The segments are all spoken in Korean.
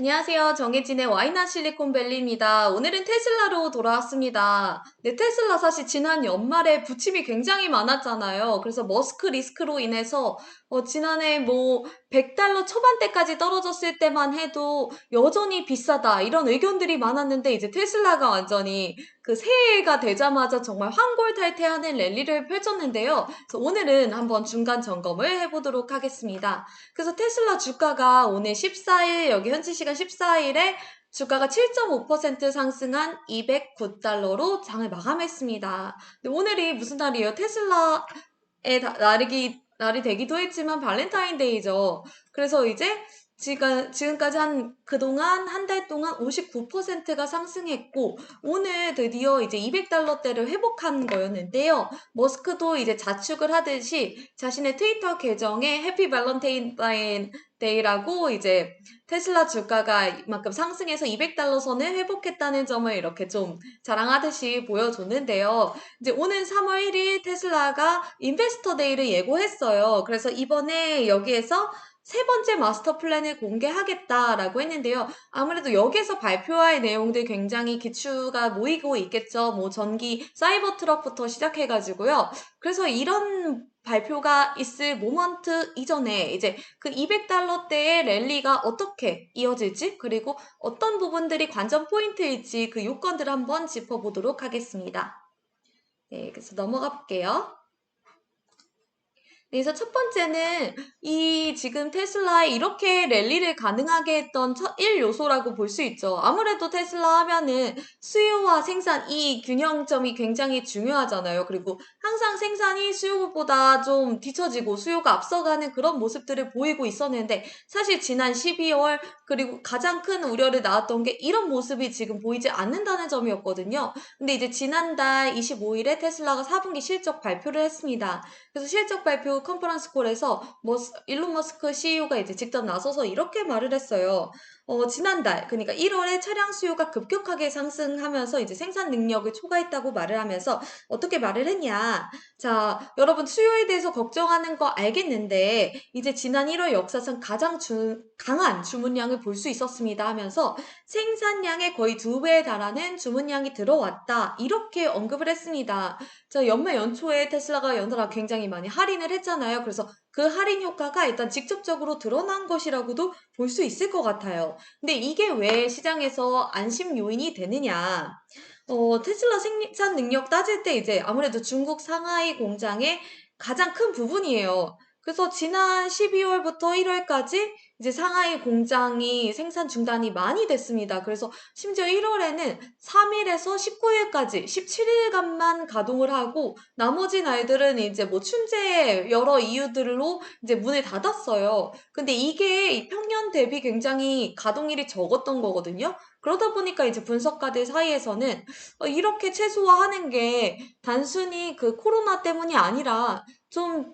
안녕하세요. 정해진의 와이나 실리콘밸리입니다. 오늘은 테슬라로 돌아왔습니다. 네, 테슬라 사실 지난 연말에 부침이 굉장히 많았잖아요. 그래서 머스크 리스크로 인해서 지난해 뭐 $100 초반대까지 떨어졌을 때만 해도 여전히 비싸다 이런 의견들이 많았는데 이제 테슬라가 완전히 그 새해가 되자마자 정말 환골탈퇴하는 랠리를 펼쳤는데요. 그래서 오늘은 한번 중간 점검을 해보도록 하겠습니다. 그래서 테슬라 주가가 오늘 14일, 여기 현지 시간 14일에 주가가 7.5% 상승한 $209로 장을 마감했습니다. 근데 오늘이 무슨 날이에요? 테슬라의 날이 되기도 했지만 발렌타인데이죠. 그래서 이제 지금까지 그동안 한 달 동안 59%가 상승했고, 오늘 드디어 이제 $200대를 회복한 거였는데요. 머스크도 이제 자축을 하듯이 자신의 트위터 계정에 해피 발렌타인 데이라고 이제 테슬라 주가가 이만큼 상승해서 $200 선을 회복했다는 점을 이렇게 좀 자랑하듯이 보여줬는데요. 이제 오는 3월 1일 테슬라가 인베스터 데이를 예고했어요. 그래서 이번에 여기에서 세 번째 마스터 플랜을 공개하겠다라고 했는데요. 아무래도 여기에서 발표할 내용들 굉장히 기추가 모이고 있겠죠. 뭐 전기 사이버 트럭부터 시작해가지고요. 그래서 이런 발표가 있을 모먼트 이전에 이제 그 $200대의 랠리가 어떻게 이어질지, 그리고 어떤 부분들이 관전 포인트일지 그 요건들을 한번 짚어보도록 하겠습니다. 네, 그래서 넘어가 볼게요. 그래서 첫 번째는 이 지금 테슬라에 이렇게 랠리를 가능하게 했던 첫 1요소라고 볼 수 있죠. 아무래도 테슬라 하면은 수요와 생산 이 균형점이 굉장히 중요하잖아요. 그리고 항상 생산이 수요보다 좀 뒤처지고 수요가 앞서가는 그런 모습들을 보이고 있었는데, 사실 지난 12월 그리고 가장 큰 우려를 낳았던 게 이런 모습이 지금 보이지 않는다는 점이었거든요. 근데 이제 지난달 25일에 테슬라가 4분기 실적 발표를 했습니다. 그래서 실적 발표 컨퍼런스 콜에서 일론 머스크 CEO가 이제 직접 나서서 이렇게 말을 했어요. 지난달, 그러니까 1월에 차량 수요가 급격하게 상승하면서 이제 생산 능력을 초과했다고 말을 하면서 어떻게 말을 했냐. 자, 여러분 수요에 대해서 걱정하는 거 알겠는데, 이제 지난 1월 역사상 가장 강한 주문량을 볼 수 있었습니다 하면서 생산량의 거의 2배에 달하는 주문량이 들어왔다. 이렇게 언급을 했습니다. 자, 연말 연초에 테슬라가 연달아 굉장히 많이 할인을 했잖아요. 그래서 그 할인 효과가 일단 직접적으로 드러난 것이라고도 볼 수 있을 것 같아요. 근데 이게 왜 시장에서 안심 요인이 되느냐? 테슬라 생산 능력 따질 때 이제 아무래도 중국 상하이 공장의 가장 큰 부분이에요. 그래서 지난 12월부터 1월까지 이제 상하이 공장이 생산 중단이 많이 됐습니다. 그래서 심지어 1월에는 3일에서 19일까지 17일간만 가동을 하고 나머지 날들은 이제 뭐 춘제 여러 이유들로 이제 문을 닫았어요. 근데 이게 평년 대비 굉장히 가동일이 적었던 거거든요. 그러다 보니까 이제 분석가들 사이에서는 이렇게 최소화하는 게 단순히 그 코로나 때문이 아니라 좀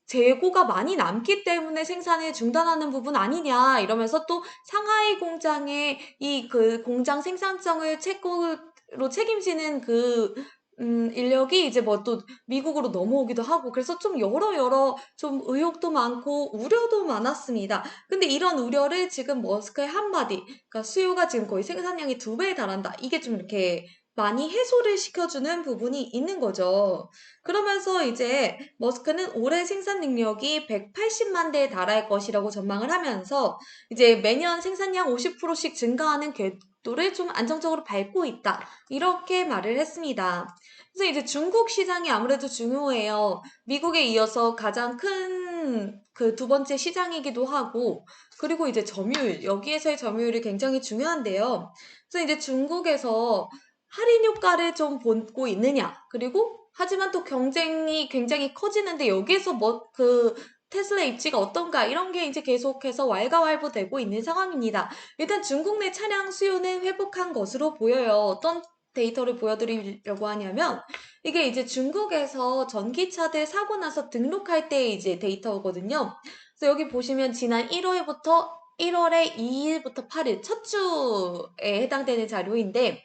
재고가 많이 남기 때문에 생산을 중단하는 부분 아니냐 이러면서 또 상하이 공장의 이 그 공장 생산성을 최고로 책임지는 그 인력이 이제 뭐 또 미국으로 넘어오기도 하고 그래서 좀 여러 좀 의혹도 많고 우려도 많았습니다. 근데 이런 우려를 지금 머스크의 한마디, 그러니까 수요가 지금 거의 생산량이 2배에 달한다. 이게 좀 이렇게 많이 해소를 시켜주는 부분이 있는 거죠. 그러면서 이제 머스크는 올해 생산 능력이 180만 대에 달할 것이라고 전망을 하면서 이제 매년 생산량 50%씩 증가하는 궤도를 좀 안정적으로 밟고 있다. 이렇게 말을 했습니다. 그래서 이제 중국 시장이 아무래도 중요해요. 미국에 이어서 가장 큰 그 두 번째 시장이기도 하고, 그리고 이제 점유율, 여기에서의 점유율이 굉장히 중요한데요. 그래서 이제 중국에서 할인 효과를 좀 보고 있느냐, 그리고 하지만 또 경쟁이 굉장히 커지는데 여기에서 테슬라 입지가 어떤가 이런 게 이제 계속해서 왈가왈부되고 있는 상황입니다. 일단 중국 내 차량 수요는 회복한 것으로 보여요. 어떤 데이터를 보여드리려고 하냐면 이게 이제 중국에서 전기차들 사고 나서 등록할 때 이제 데이터거든요. 그래서 여기 보시면 지난 1월부터 1월의 2일부터 8일 첫 주에 해당되는 자료인데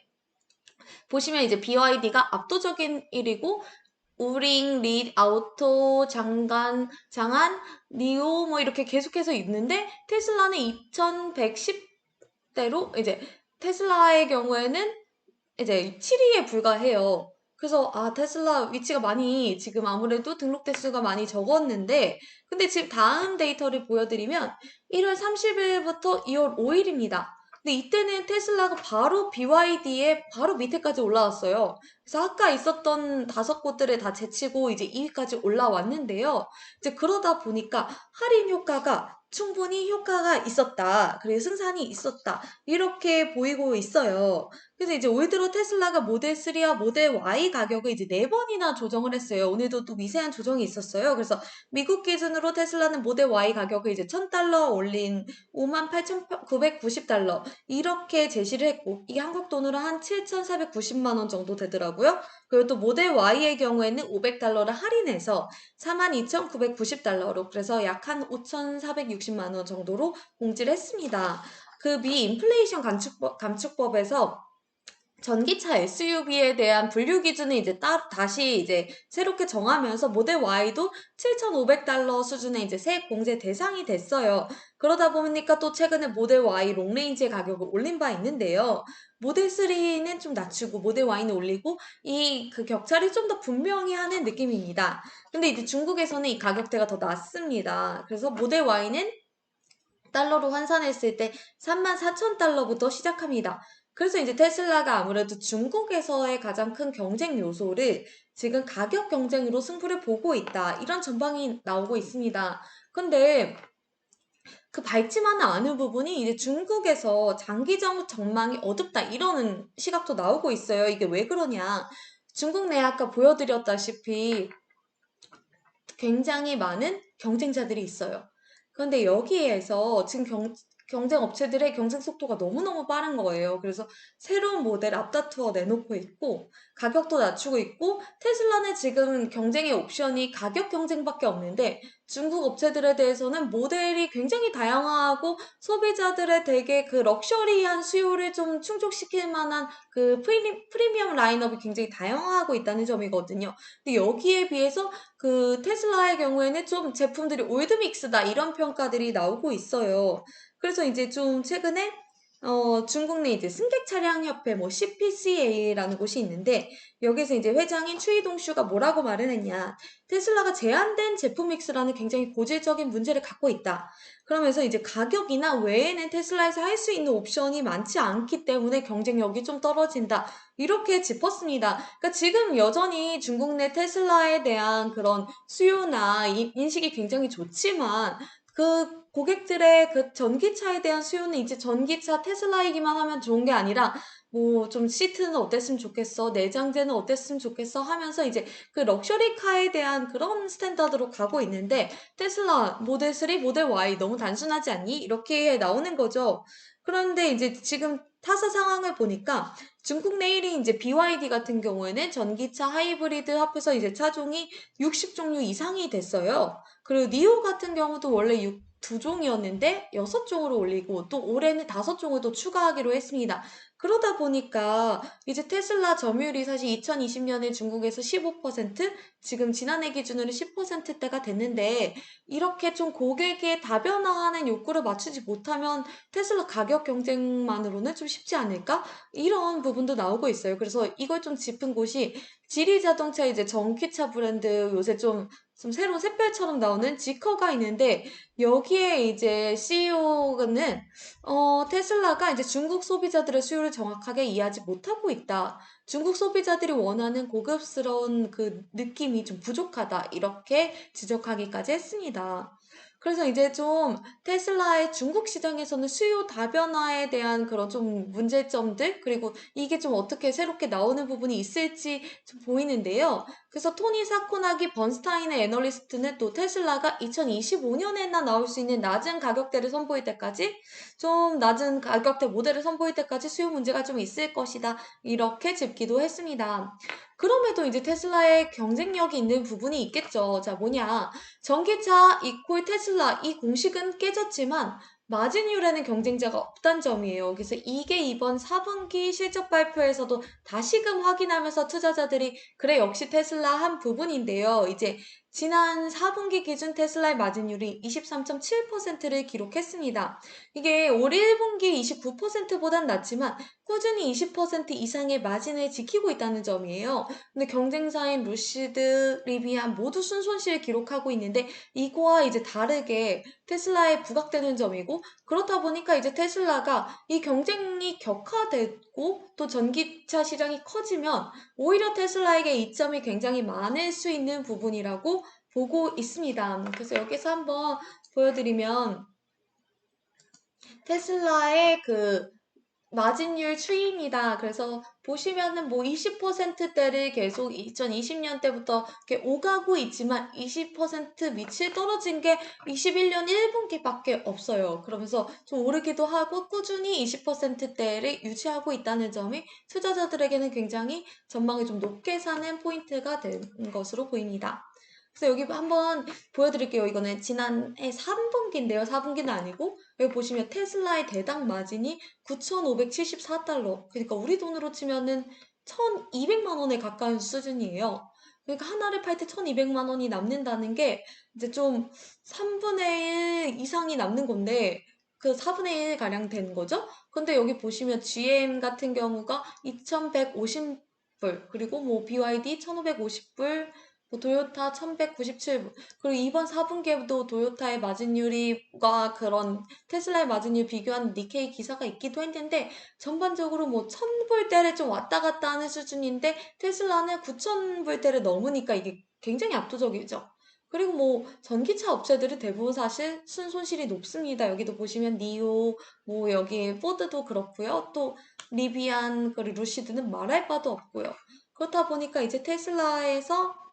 보시면 이제 BYD가 압도적인 1위고 우링, 릿, 아우토, 장안, 니오 뭐 이렇게 계속해서 있는데 테슬라는 2110 대로 이제 테슬라의 경우에는 이제 7위에 불과해요. 그래서 테슬라 위치가 많이 지금 아무래도 등록 대수가 많이 적었는데 근데 지금 다음 데이터를 보여드리면 1월 30일부터 2월 5일입니다. 근데 이때는 테슬라가 바로 BYD에 바로 밑에까지 올라왔어요. 그래서 아까 있었던 5곳들을 다 제치고 이제 2위까지 올라왔는데요. 이제 그러다 보니까 할인 효과가 충분히 효과가 있었다. 그리고 승산이 있었다. 이렇게 보이고 있어요. 그래서 이제 올 들어 테슬라가 모델 3와 모델 Y 가격을 이제 4번이나 조정을 했어요. 오늘도 또 미세한 조정이 있었어요. 그래서 미국 기준으로 테슬라는 모델 Y 가격을 이제 $1,000 올린 58,990달러 이렇게 제시를 했고 이게 한국 돈으로 한 7,490만 원 정도 되더라고요. 그리고 또 모델 Y의 경우에는 $500를 할인해서 42,990달러로 그래서 약 한 5,460만 원 정도로 공지를 했습니다. 그 미 인플레이션 감축법에서 전기차 SUV에 대한 분류 기준을 이제 다시 이제 새롭게 정하면서 모델 Y도 $7,500 수준의 이제 세액 공제 대상이 됐어요. 그러다 보니까 또 최근에 모델 Y 롱레인지의 가격을 올린 바 있는데요. 모델 3는 좀 낮추고 모델 Y는 올리고 이 그 격차를 좀 더 분명히 하는 느낌입니다. 근데 이제 중국에서는 이 가격대가 더 낮습니다. 그래서 모델 Y는 달러로 환산했을 때 34,000달러부터 시작합니다. 그래서 이제 테슬라가 아무래도 중국에서의 가장 큰 경쟁 요소를 지금 가격 경쟁으로 승부를 보고 있다. 이런 전망이 나오고 있습니다. 근데 그 밝지만은 않은 부분이 이제 중국에서 장기적 전망이 어둡다. 이러는 시각도 나오고 있어요. 이게 왜 그러냐. 중국 내 아까 보여드렸다시피 굉장히 많은 경쟁자들이 있어요. 그런데 여기에서 지금 경쟁 업체들의 경쟁 속도가 너무너무 빠른 거예요. 그래서 새로운 모델 앞다투어 내놓고 있고 가격도 낮추고 있고 테슬라는 지금 경쟁의 옵션이 가격 경쟁밖에 없는데 중국 업체들에 대해서는 모델이 굉장히 다양하고 소비자들의 되게 그 럭셔리한 수요를 좀 충족시킬 만한 그 프리미엄 라인업이 굉장히 다양하고 있다는 점이거든요. 근데 여기에 비해서 그 테슬라의 경우에는 좀 제품들이 올드믹스다 이런 평가들이 나오고 있어요. 그래서 이제 좀 최근에 중국 내 이제 승객 차량 협회 뭐 CPCA라는 곳이 있는데 여기서 이제 회장인 추이동슈가 뭐라고 말을 했냐. 테슬라가 제한된 제품 믹스라는 굉장히 고질적인 문제를 갖고 있다. 그러면서 이제 가격이나 외에는 테슬라에서 할 수 있는 옵션이 많지 않기 때문에 경쟁력이 좀 떨어진다. 이렇게 짚었습니다. 그러니까 지금 여전히 중국 내 테슬라에 대한 그런 수요나 인식이 굉장히 좋지만 그 고객들의 그 전기차에 대한 수요는 이제 전기차 테슬라이기만 하면 좋은 게 아니라 뭐 좀 시트는 어땠으면 좋겠어, 내장재는 어땠으면 좋겠어 하면서 이제 그 럭셔리카에 대한 그런 스탠다드로 가고 있는데 테슬라 모델 3, 모델 Y 너무 단순하지 않니? 이렇게 나오는 거죠. 그런데 이제 지금 타사 상황을 보니까 중국 내일이 이제 BYD 같은 경우에는 전기차 하이브리드 합해서 이제 차종이 60종류 이상이 됐어요. 그리고 니오 같은 경우도 원래 2종이었는데 6종으로 올리고 또 올해는 5종을 더 추가하기로 했습니다. 그러다 보니까 이제 테슬라 점유율이 사실 2020년에 중국에서 15%, 지금 지난해 기준으로 10%대가 됐는데 이렇게 좀 고객의 다변화하는 욕구를 맞추지 못하면 테슬라 가격 경쟁만으로는 좀 쉽지 않을까? 이런 부분도 나오고 있어요. 그래서 이걸 좀 짚은 곳이 지리 자동차 이제 전기차 브랜드 요새 좀 새로운 샛별처럼 나오는 지커가 있는데 여기에 이제 CEO는 테슬라가 이제 중국 소비자들의 수요를 정확하게 이해하지 못하고 있다. 중국 소비자들이 원하는 고급스러운 그 느낌이 좀 부족하다. 이렇게 지적하기까지 했습니다. 그래서 이제 좀 테슬라의 중국 시장에서는 수요 다변화에 대한 그런 좀 문제점들, 그리고 이게 좀 어떻게 새롭게 나오는 부분이 있을지 좀 보이는데요. 그래서 토니 사코나기 번스타인의 애널리스트는 또 테슬라가 2025년에나 나올 수 있는 낮은 가격대를 선보일 때까지 좀 낮은 가격대 모델을 선보일 때까지 수요 문제가 좀 있을 것이다. 이렇게 짚기도 했습니다. 그럼에도 이제 테슬라의 경쟁력이 있는 부분이 있겠죠. 자, 뭐냐. 전기차 이퀄 테슬라 이 공식은 깨졌지만 마진율에는 경쟁자가 없단 점이에요. 그래서 이게 이번 4분기 실적 발표에서도 다시금 확인하면서 투자자들이 그래 역시 테슬라 한 부분인데요. 이제 지난 4분기 기준 테슬라의 마진율이 23.7%를 기록했습니다. 이게 올 1분기 29%보단 낮지만 꾸준히 20% 이상의 마진을 지키고 있다는 점이에요. 근데 경쟁사인 루시드, 리비안 모두 순손실을 기록하고 있는데 이거와 이제 다르게 테슬라에 부각되는 점이고, 그렇다 보니까 이제 테슬라가 이 경쟁이 격화되고 또 전기차 시장이 커지면 오히려 테슬라에게 이점이 굉장히 많을 수 있는 부분이라고 보고 있습니다. 그래서 여기서 한번 보여드리면 테슬라의 그 마진율 추이입니다. 그래서 보시면은 뭐 20%대를 계속 2020년대부터 이렇게 오가고 있지만 20% 밑이 떨어진 게 21년 1분기밖에 없어요. 그러면서 좀 오르기도 하고 꾸준히 20%대를 유지하고 있다는 점이 투자자들에게는 굉장히 전망을 좀 높게 사는 포인트가 된 것으로 보입니다. 그래서 여기 한번 보여드릴게요. 이거는 지난해 3분기인데요. 4분기는 아니고 여기 보시면 테슬라의 대당 마진이 9,574달러. 그러니까 우리 돈으로 치면은 1,200만 원에 가까운 수준이에요. 그러니까 하나를 팔 때 1,200만 원이 남는다는 게 이제 좀 3분의 1 이상이 남는 건데 그 4분의 1 가량 된 거죠. 근데 여기 보시면 GM 같은 경우가 2,150불, 그리고 뭐 BYD 1,550불, 뭐 도요타 1197불, 그리고 이번 4분기에도 도요타의 마진율이과 그런 테슬라의 마진율 비교한 니케이 기사가 있기도 했는데 전반적으로 뭐 1,000불대를 좀 왔다 갔다 하는 수준인데 테슬라는 9,000불대를 넘으니까 이게 굉장히 압도적이죠. 그리고 뭐 전기차 업체들은 대부분 사실 순손실이 높습니다. 여기도 보시면 니오, 뭐 여기 포드도 그렇고요. 또 리비안, 그리고 루시드는 말할 바도 없고요. 그렇다 보니까 이제 테슬라에서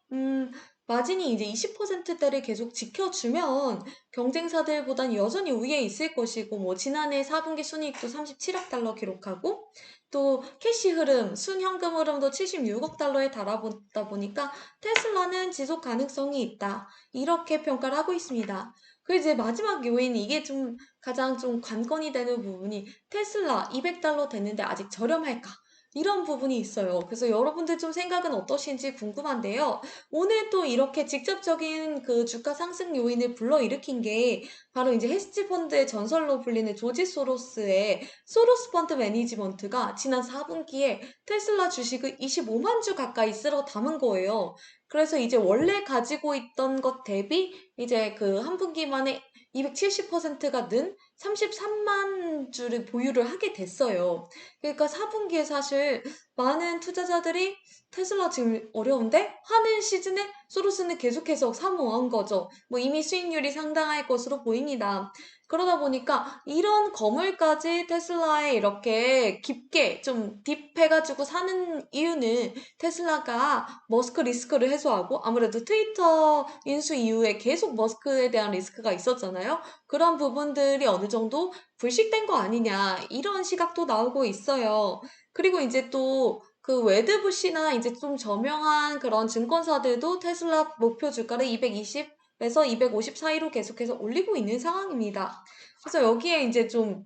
마진이 이제 20%대를 계속 지켜주면 경쟁사들보단 여전히 우위에 있을 것이고, 뭐, 지난해 4분기 순이익도 37억 달러 기록하고, 또 캐시 흐름, 순현금 흐름도 76억 달러에 달아보다 보니까 테슬라는 지속 가능성이 있다. 이렇게 평가를 하고 있습니다. 그 이제 마지막 요인, 이게 좀 가장 좀 관건이 되는 부분이 테슬라 200달러 됐는데 아직 저렴할까? 이런 부분이 있어요. 그래서 여러분들 좀 생각은 어떠신지 궁금한데요. 오늘 또 이렇게 직접적인 그 주가 상승 요인을 불러일으킨 게 바로 이제 헤지 펀드의 전설로 불리는 조지 소로스의 소로스 펀드 매니지먼트가 지난 4분기에 테슬라 주식을 25만 주 가까이 쓸어 담은 거예요. 그래서 이제 원래 가지고 있던 것 대비 이제 그 한 분기 만에 270%가 는 33만 주를 보유를 하게 됐어요. 그러니까 4분기에 사실 많은 투자자들이 테슬라 지금 어려운데? 하는 시즌에 소로스는 계속해서 사모한 거죠. 뭐 이미 수익률이 상당할 것으로 보입니다. 그러다 보니까 이런 거물까지 테슬라에 이렇게 깊게 좀 딥해가지고 사는 이유는 테슬라가 머스크 리스크를 해소하고, 아무래도 트위터 인수 이후에 계속 머스크에 대한 리스크가 있었잖아요. 그런 부분들이 어느 정도 불식된 거 아니냐, 이런 시각도 나오고 있어요. 그리고 이제 또 그 웨드부시나 이제 좀 저명한 그런 증권사들도 테슬라 목표 주가를 220에서 250 사이로 계속해서 올리고 있는 상황입니다. 그래서 여기에 이제 좀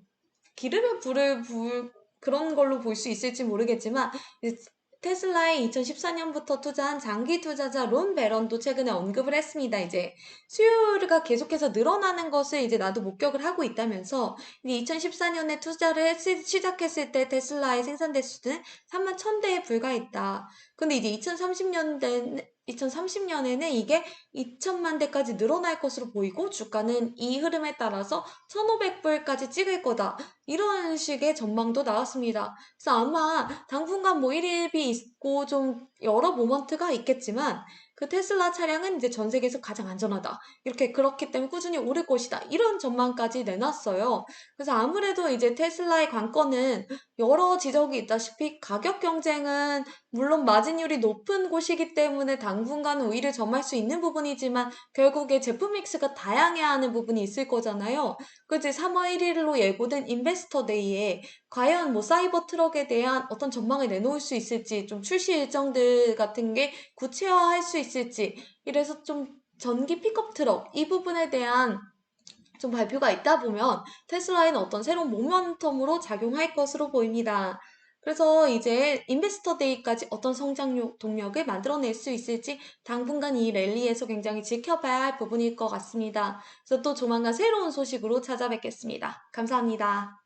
기름에 불을 그런 걸로 볼 수 있을지 모르겠지만, 이제 테슬라에 2014년부터 투자한 장기 투자자 론 베런도 최근에 언급을 했습니다. 이제 수요가 계속해서 늘어나는 것을 이제 나도 목격을 하고 있다면서, 이제 2014년에 투자를 시작했을 때 테슬라의 생산 대수는 3만 1,000대에 불과했다. 근데 이제 2030년에는 이게 2천만 대까지 늘어날 것으로 보이고, 주가는 이 흐름에 따라서 1,500불까지 찍을 거다. 이런 식의 전망도 나왔습니다. 그래서 아마 당분간 뭐 일일비 있고 좀 여러 모먼트가 있겠지만 그 테슬라 차량은 이제 전 세계에서 가장 안전하다. 이렇게 그렇기 때문에 꾸준히 오를 것이다. 이런 전망까지 내놨어요. 그래서 아무래도 이제 테슬라의 관건은 여러 지적이 있다시피 가격 경쟁은 물론 마진율이 높은 곳이기 때문에 당분간은 우위를 점할 수 있는 부분이지만 결국에 제품 믹스가 다양해야 하는 부분이 있을 거잖아요. 그지 3월 1일로 예고된 인베스터 데이에 과연 뭐 사이버 트럭에 대한 어떤 전망을 내놓을 수 있을지, 좀 출시 일정들 같은 게 구체화할 수 있을지, 이래서 좀 전기 픽업 트럭 이 부분에 대한 좀 발표가 있다 보면 테슬라에는 어떤 새로운 모멘텀으로 작용할 것으로 보입니다. 그래서 이제 인베스터 데이까지 어떤 성장 동력을 만들어낼 수 있을지 당분간 이 랠리에서 굉장히 지켜봐야 할 부분일 것 같습니다. 그래서 또 조만간 새로운 소식으로 찾아뵙겠습니다. 감사합니다.